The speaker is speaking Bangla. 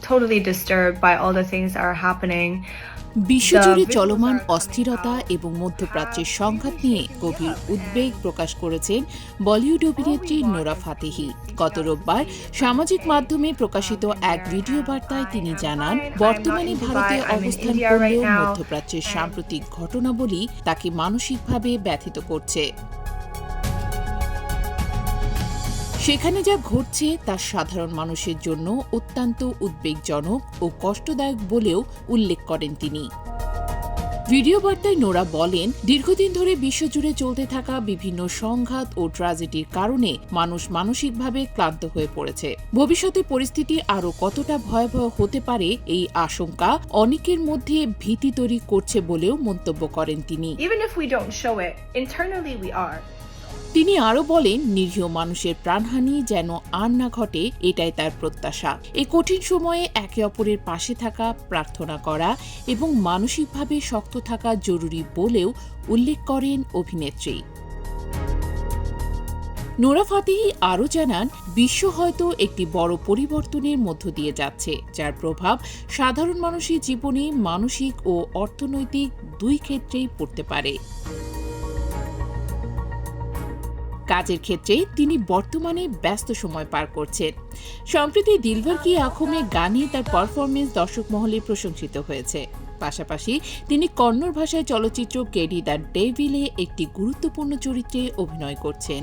totally disturbed by all the things that are happening. বিশ্বজুড়ে চলমান অস্থিরতা এবং মধ্যপ্রাচ্যের সংঘাত নিয়ে গভীর উদ্বেগ প্রকাশ করেছেন বলিউড অভিনেত্রী নোরা ফাতেহি। গত রোববার সামাজিক মাধ্যমে প্রকাশিত এক ভিডিও বার্তায় তিনি জানান, বর্তমানে ভারতে অবস্থান করলেও মধ্যপ্রাচ্যের সাম্প্রতিক ঘটনাবলী তাকে মানসিকভাবে ব্যথিত করছে। সেখানে যা ঘটছে তা সাধারণ মানুষের জন্য অত্যন্ত উদ্বেগজনক ও কষ্টদায়ক বলেও উল্লেখ করেন তিনি। ভিডিও বার্তায় নোরা বলেন, দীর্ঘদিন ধরে বিশ্বজুড়ে চলতে থাকা বিভিন্ন সংঘাত ও ট্র্যাজেডির কারণে মানুষ মানসিকভাবে ক্লান্ত হয়ে পড়েছে। ভবিষ্যতে পরিস্থিতি আরও কতটা ভয়াবহ হতে পারে এই আশঙ্কা অনেকের মধ্যে ভীতি তৈরি করছে বলেও মন্তব্য করেন তিনি। তিনি আরও বলেন, নিরীহ মানুষের প্রাণহানি যেন আর না ঘটে এটাই তার প্রত্যাশা। এই কঠিন সময়ে একে অপরের পাশে থাকা, প্রার্থনা করা এবং মানসিকভাবে শক্ত থাকা জরুরি বলেও উল্লেখ করেন অভিনেত্রী। নোরা ফাতেহি আরও জানান, বিশ্ব হয়তো একটি বড় পরিবর্তনের মধ্য দিয়ে যাচ্ছে, যার প্রভাব সাধারণ মানুষের জীবনে মানসিক ও অর্থনৈতিক দুই ক্ষেত্রেই পড়তে পারে। কাজের ক্ষেত্রে তিনি বর্তমানে ব্যস্ত সময় পার করছেন। সম্প্রতি দিলভর কি আঁখোঁ মে গানে তার পারফরমেন্স দর্শক মহলে প্রশংসিত হয়েছে। পাশাপাশি তিনি কন্নড় ভাষায় চলচ্চিত্র কেডি দ্য ডেভিলে একটি গুরুত্বপূর্ণ চরিত্রে অভিনয় করছেন।